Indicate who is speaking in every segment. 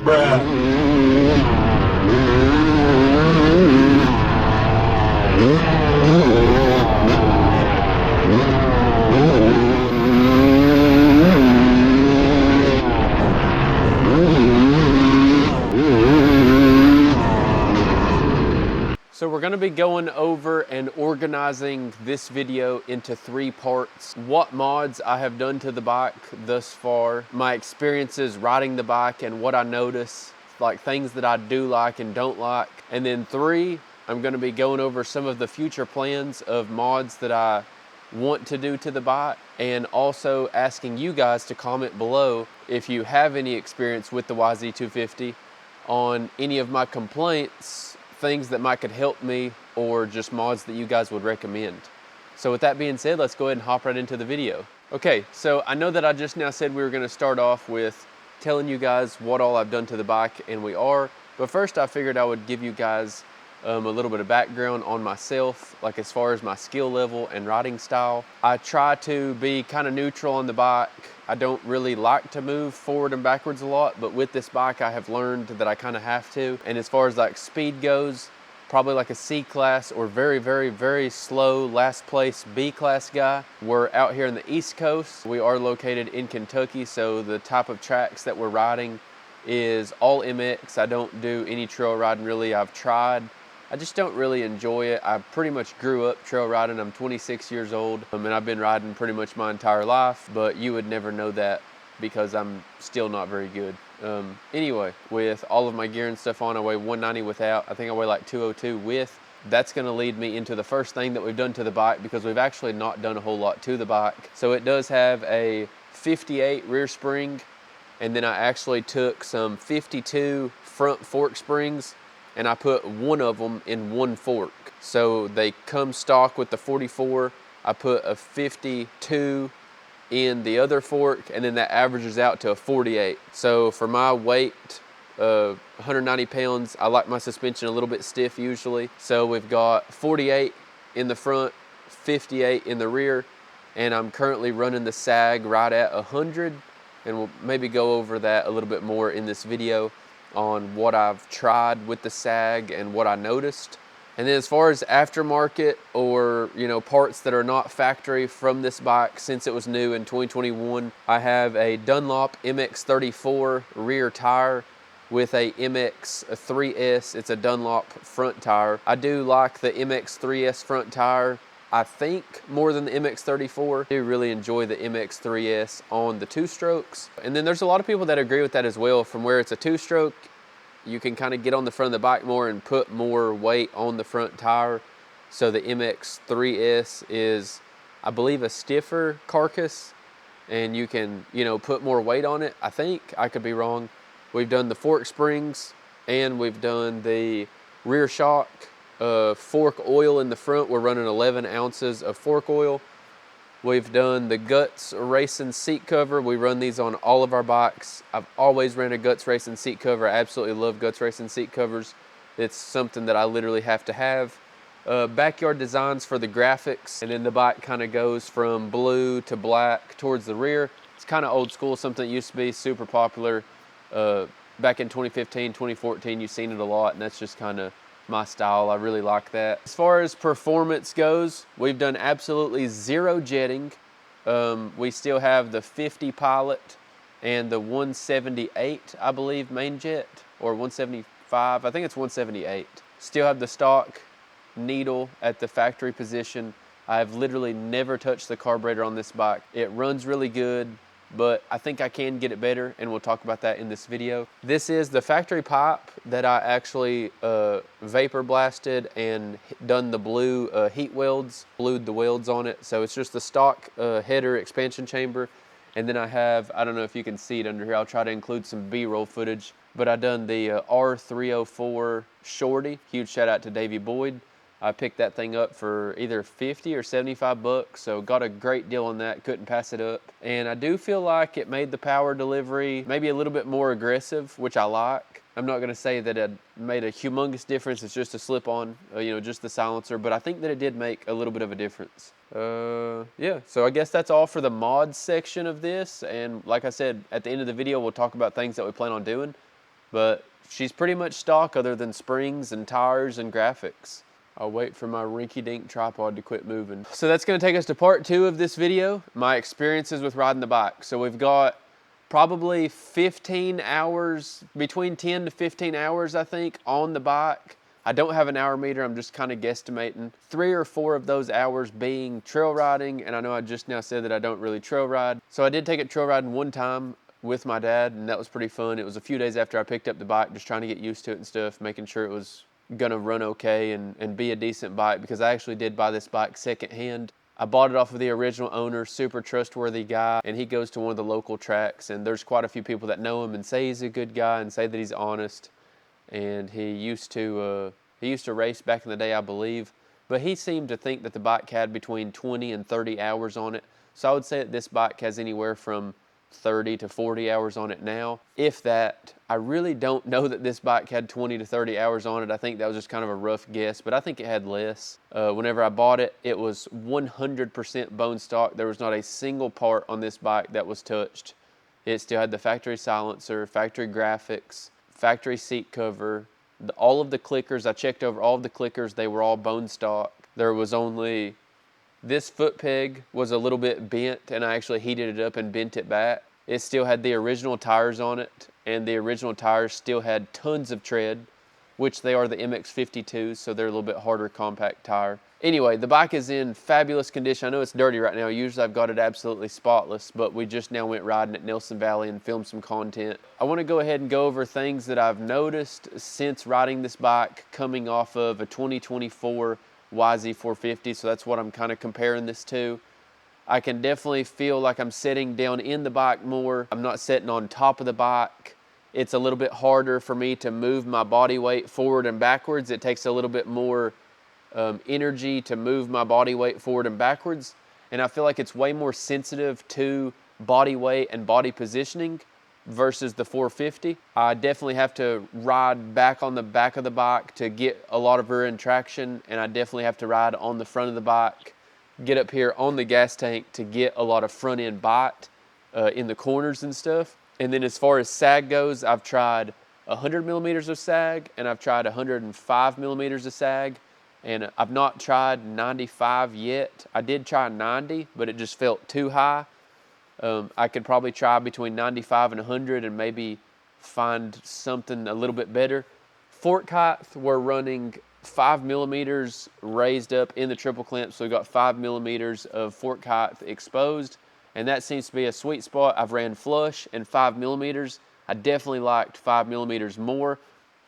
Speaker 1: So we're going to be going over and organizing this video into 3 parts. What mods I have done to the bike thus far, my experiences riding the bike and what I notice, like things that I do like and don't like. And then 3, I'm going to be going over some of the future plans of mods that I want to do to the bike, and also asking you guys to comment below if you have any experience with the YZ250 on any of my complaints, things that might could help me, or just mods that you guys would recommend. So with that being said, let's go ahead and hop right into the video. Okay, so I know that I just now said we were going to start off with telling you guys what all I've done to the bike, and we are, but first I figured I would give you guys a little bit of background on myself, like as far as my skill level and riding style. I try to be kind of neutral on the bike. I don't really like to move forward and backwards a lot, but with this bike I have learned that I kind of have to. And as far as like speed goes, probably like a C class or very, very, very slow last place B class guy. We're out here in the East Coast. We are located in Kentucky, so the type of tracks that we're riding is all MX. I don't do any trail riding really. I've tried. I just don't really enjoy it. I pretty much grew up trail riding. I'm 26 years old, and I've been riding pretty much my entire life, but you would never know that because I'm still not very good. Anyway, with all of my gear and stuff on, I weigh 190 without. I think I weigh like 202 with. That's gonna lead me into the first thing that we've done to the bike, because we've actually not done a whole lot to the bike. So it does have a 58 rear spring, and then I actually took some 52 front fork springs and I put one of them in one fork. So they come stock with the 44. I put a 52 in the other fork, and then that averages out to a 48. So for my weight, 190 pounds, I like my suspension a little bit stiff usually. So we've got 48 in the front, 58 in the rear, and I'm currently running the sag right at 100, and we'll maybe go over that a little bit more in this video on what I've tried with the sag and what I noticed. And then as far as aftermarket, or parts that are not factory from this bike since it was new in 2021, I have a Dunlop MX34 rear tire with a MX3S. It's a Dunlop front tire. I do like the MX3S front tire, I think, more than the MX34. I do really enjoy the MX3S on the 2-strokes. And then there's a lot of people that agree with that as well. From where it's a 2-stroke, you can kind of get on the front of the bike more and put more weight on the front tire. So the MX3S is, I believe, a stiffer carcass, and you can, put more weight on it. I think, I could be wrong. We've done the fork springs, and we've done the rear shock. Fork oil in the front, we're running 11 ounces of fork oil. We've done the Guts Racing seat cover. We run these on all of our bikes. I've always ran a Guts Racing seat cover. I absolutely love Guts Racing seat covers. It's something that I literally have to have. Backyard designs for the graphics, and then the bike kind of goes from blue to black towards the rear. It's kind of old school, something that used to be super popular back in 2015, 2014. You've seen it a lot, and that's just kind of my style. I really like that. As far as performance goes, we've done absolutely zero jetting. We still have the 50 Pilot and the 178, I believe, main jet, or 175. I think it's 178. Still have the stock needle at the factory position. I've literally never touched the carburetor on this bike. It runs really good, but I think I can get it better, and we'll talk about that in this video. This is the factory pipe that I actually vapor blasted and done the blue heat welds, glued the welds on it. So it's just the stock header expansion chamber. And then I have, I don't know if you can see it under here, I'll try to include some B-roll footage, but I done the R304 Shorty. Huge shout out to Davey Boyd. I picked that thing up for either 50 or 75 bucks, so got a great deal on that, couldn't pass it up. And I do feel like it made the power delivery maybe a little bit more aggressive, which I like. I'm not gonna say that it made a humongous difference, it's just a slip-on, just the silencer, but I think that it did make a little bit of a difference. Yeah, so I guess that's all for the mods section of this, and like I said, at the end of the video, we'll talk about things that we plan on doing. but she's pretty much stock other than springs and tires and graphics. I'll wait for my rinky-dink tripod to quit moving. So that's gonna take us to part 2 of this video, my experiences with riding the bike. So we've got probably 15 hours, between 10 to 15 hours, I think, on the bike. I don't have an hour meter, I'm just kind of guesstimating. 3 or 4 of those hours being trail riding, and I know I just now said that I don't really trail ride. So I did take it trail riding one time with my dad, and that was pretty fun. It was a few days after I picked up the bike, just trying to get used to it and stuff, making sure it was gonna run okay and be a decent bike, because I actually did buy this bike secondhand. I bought it off of the original owner, super trustworthy guy, and he goes to one of the local tracks, and there's quite a few people that know him and say he's a good guy and say that he's honest. And he used to race back in the day, I believe, but he seemed to think that the bike had between 20 and 30 hours on it. So I would say that this bike has anywhere from 30 to 40 hours on it now, if that. I really don't know that this bike had 20 to 30 hours on it. I think that was just kind of a rough guess, but I think it had less. Whenever I bought it, it was 100% bone stock. There was not a single part on this bike that was touched. It still had the factory silencer, factory graphics, factory seat cover, all of the clickers. I checked over all of the clickers. They were all bone stock. There was only this foot peg was a little bit bent, and I actually heated it up and bent it back. It still had the original tires on it, and the original tires still had tons of tread, which they are the MX-52s, so they're a little bit harder compact tire. Anyway, the bike is in fabulous condition. I know it's dirty right now. Usually I've got it absolutely spotless, but we just now went riding at Nelson Valley and filmed some content. I want to go ahead and go over things that I've noticed since riding this bike coming off of a 2024 YZ450, so that's what I'm kind of comparing this to. I can definitely feel like I'm sitting down in the bike more. I'm not sitting on top of the bike. It's a little bit harder for me to move my body weight forward and backwards. It takes a little bit more energy to move my body weight forward and backwards, and I feel like it's way more sensitive to body weight and body positioning versus the 450. I definitely have to ride back on the back of the bike to get a lot of rear end traction, and I definitely have to ride on the front of the bike, get up here on the gas tank to get a lot of front end bite in the corners and stuff. And then as far as sag goes, I've tried 100 millimeters of sag, and I've tried 105 millimeters of sag, and I've not tried 95 yet. I did try 90, but it just felt too high. I could probably try between 95 and 100 and maybe find something a little bit better. Fork height, we're running 5 millimeters raised up in the triple clamp, so we've got 5 millimeters of fork height exposed, and that seems to be a sweet spot. I've ran flush and 5 millimeters. I definitely liked 5 millimeters more.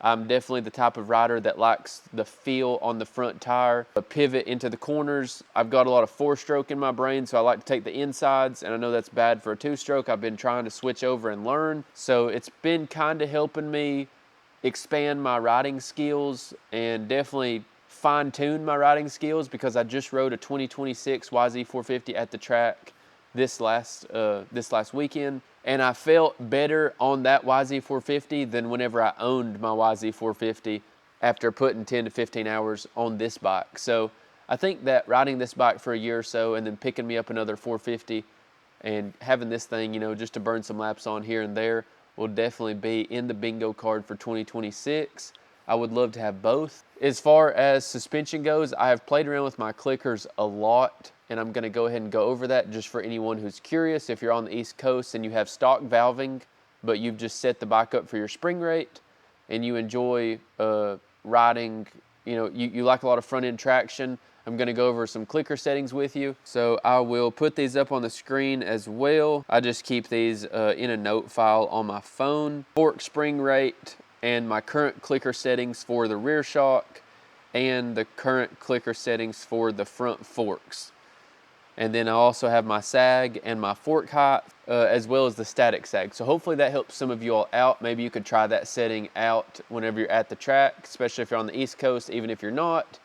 Speaker 1: I'm definitely the type of rider that likes the feel on the front tire, a pivot into the corners. I've got a lot of 4-stroke in my brain, so I like to take the insides, and I know that's bad for a 2-stroke. I've been trying to switch over and learn, so it's been kind of helping me expand my riding skills and definitely fine-tune my riding skills, because I just rode a 2026 YZ450 at the track this last weekend, and I felt better on that YZ450 than whenever I owned my YZ450 after putting 10 to 15 hours on this bike. So I think that riding this bike for a year or so and then picking me up another 450 and having this thing, you know, just to burn some laps on here and there will definitely be in the bingo card for 2026. I would love to have both. As far as suspension goes, I have played around with my clickers a lot, and I'm gonna go ahead and go over that just for anyone who's curious. If you're on the East Coast and you have stock valving, but you've just set the bike up for your spring rate and you enjoy riding, you know, you like a lot of front end traction, I'm gonna go over some clicker settings with you. So I will put these up on the screen as well. I just keep these in a note file on my phone. Fork spring rate and my current clicker settings for the rear shock and the current clicker settings for the front forks. And then I also have my sag and my fork height, as well as the static sag. So hopefully that helps some of you all out. Maybe you could try that setting out whenever you're at the track, especially if you're on the East Coast. Even if you're not,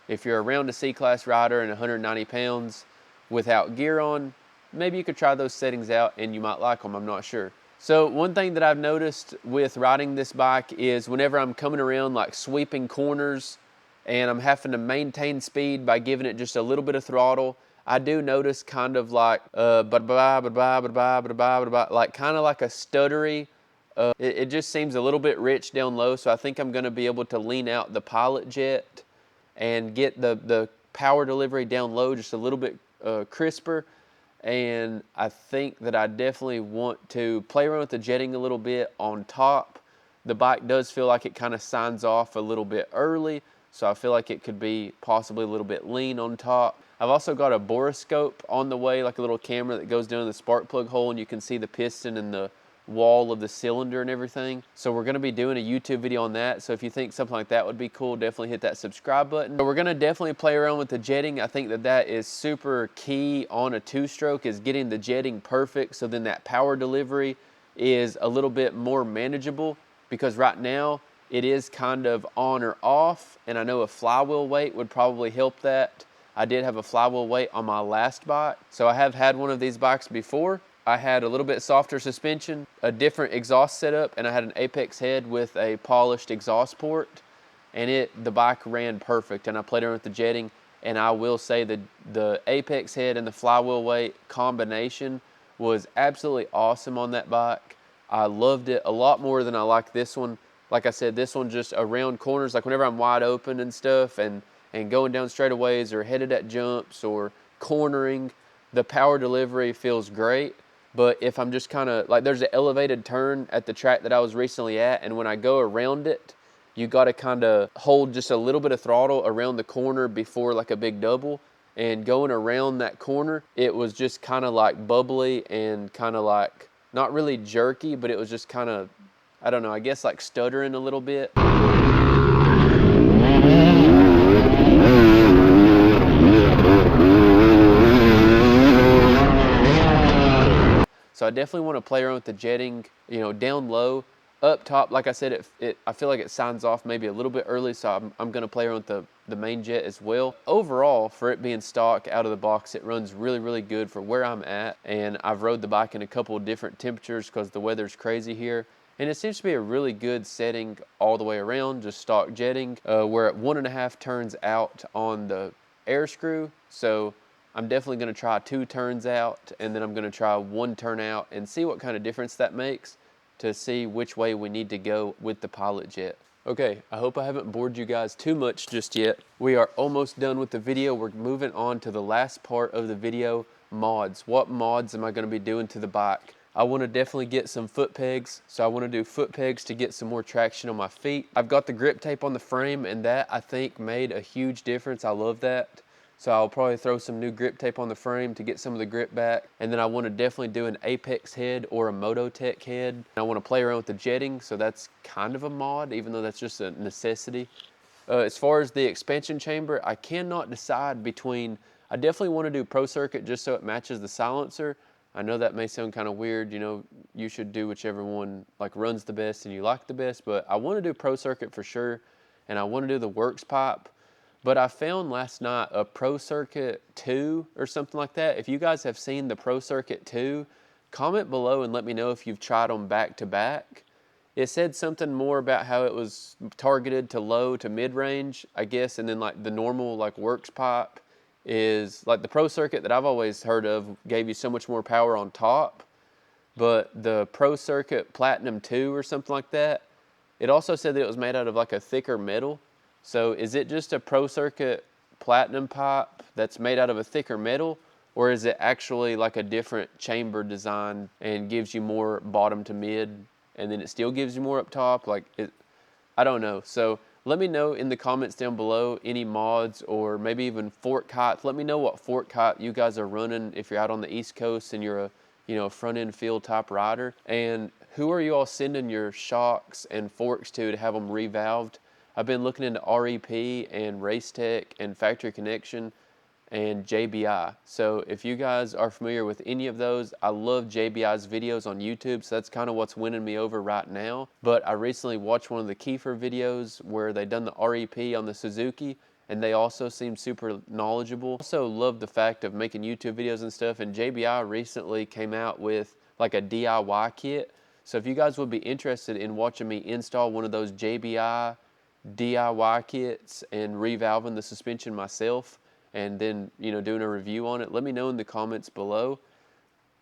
Speaker 1: if you're around a C-class rider and 190 pounds without gear on, maybe you could try those settings out and you might like them, I'm not sure. So one thing that I've noticed with riding this bike is whenever I'm coming around like sweeping corners and I'm having to maintain speed by giving it just a little bit of throttle, I do notice kind of like like kind of like a stuttery It just seems a little bit rich down low, so I think I'm gonna be able to lean out the pilot jet and get the power delivery down low just a little bit crisper. And I think that I definitely want to play around with the jetting a little bit on top. The bike does feel like it kind of signs off a little bit early, so I feel like it could be possibly a little bit lean on top. I've also got a borescope on the way, like a little camera that goes down in the spark plug hole, and you can see the piston and the wall of the cylinder and everything. So we're gonna be doing a YouTube video on that. So if you think something like that would be cool, definitely hit that subscribe button. But we're gonna definitely play around with the jetting. I think that that is super key on a two-stroke, is getting the jetting perfect, so then that power delivery is a little bit more manageable, because right now it is kind of on or off, and I know a flywheel weight would probably help that. I did have a flywheel weight on my last bike, so I have had one of these bikes before. I had a little bit softer suspension, a different exhaust setup, and I had an Apex head with a polished exhaust port, and the bike ran perfect. And I played around with the jetting, and I will say that the Apex head and the flywheel weight combination was absolutely awesome on that bike. I loved it a lot more than I like this one. Like I said, this one just around corners, like whenever I'm wide open and stuff, and going down straightaways or headed at jumps or cornering, the power delivery feels great. But if I'm just kind of like, there's an elevated turn at the track that I was recently at, and when I go around it, you got to kind of hold just a little bit of throttle around the corner before like a big double. And going around that corner, it was just kind of like bubbly and kind of like not really jerky, but it was just kind of, I don't know, I guess like stuttering a little bit. So I definitely want to play around with the jetting, you know, down low. Up top, like I said, I feel like it signs off maybe a little bit early, so I'm going to play around with the main jet as well. Overall, for it being stock out of the box, it runs really, really good for where I'm at. And I've rode the bike in a couple of different temperatures because the weather's crazy here. And it seems to be a really good setting all the way around, just stock jetting. We're at 1.5 turns out on the air screw, so I'm definitely going to try 2 turns out, and then I'm going to try 1 turn out and see what kind of difference that makes, to see which way we need to go with the pilot jet. Okay, I hope I haven't bored you guys too much just yet. We are almost done with the video. We're moving on to the last part of the video, mods. What mods am I going to be doing to the bike? I want to definitely get some foot pegs, so I want to do foot pegs to get some more traction on my feet. I've got the grip tape on the frame, and that I think made a huge difference. I love that. So I'll probably throw some new grip tape on the frame to get some of the grip back. And then I want to definitely do an Apex head or a Mototech head. I want to play around with the jetting, so that's kind of a mod, even though that's just a necessity. As far as the expansion chamber, I cannot decide between, I definitely want to do Pro Circuit just so it matches the silencer. I know that may sound kind of weird, you know, you should do whichever one like runs the best and you like the best, but I want to do Pro Circuit for sure, and I want to do the Works pipe. But I found last night a Pro Circuit 2 or something like that. If you guys have seen the Pro Circuit 2, comment below and let me know if you've tried them back to back. It said something more about how it was targeted to low to mid-range, I guess, and then like the normal like Works pipe is like the Pro Circuit that I've always heard of gave you so much more power on top. But the Pro Circuit Platinum 2 or something like that, it also said that it was made out of like a thicker metal. So is it just a Pro Circuit Platinum pipe that's made out of a thicker metal, or is it actually like a different chamber design and gives you more bottom to mid, and then it still gives you more up top? Like I don't know. So let me know in the comments down below any mods, or maybe even fork height. Let me know what fork height you guys are running if you're out on the East Coast and you're a front end field type rider. And who are you all sending your shocks and forks to have them revalved? I've been looking into REP and Racetech and Factory Connection and JBI. So if you guys are familiar with any of those, I love JBI's videos on YouTube, so that's kind of what's winning me over right now. But I recently watched one of the Kiefer videos where they done the REP on the Suzuki, and they also seem super knowledgeable. Also love the fact of making YouTube videos and stuff, and JBI recently came out with like a DIY kit. So if you guys would be interested in watching me install one of those JBI DIY kits and revalving the suspension myself, and then doing a review on it, let me know in the comments below.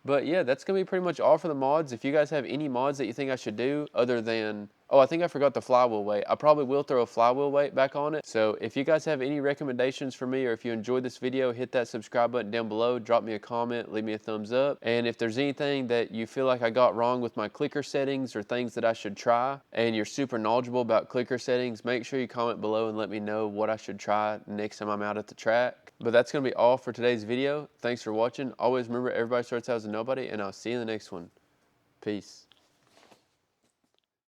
Speaker 1: But yeah, that's gonna be pretty much all for the mods. If you guys have any mods that you think I should do other than, oh, I think I forgot the flywheel weight. I probably will throw a flywheel weight back on it. So if you guys have any recommendations for me, or if you enjoyed this video, hit that subscribe button down below, drop me a comment, leave me a thumbs up. And if there's anything that you feel like I got wrong with my clicker settings or things that I should try, and you're super knowledgeable about clicker settings, make sure you comment below and let me know what I should try next time I'm out at the track. But that's going to be all for today's video. Thanks for watching. Always remember, everybody starts out as a nobody, and I'll see you in the next one. Peace.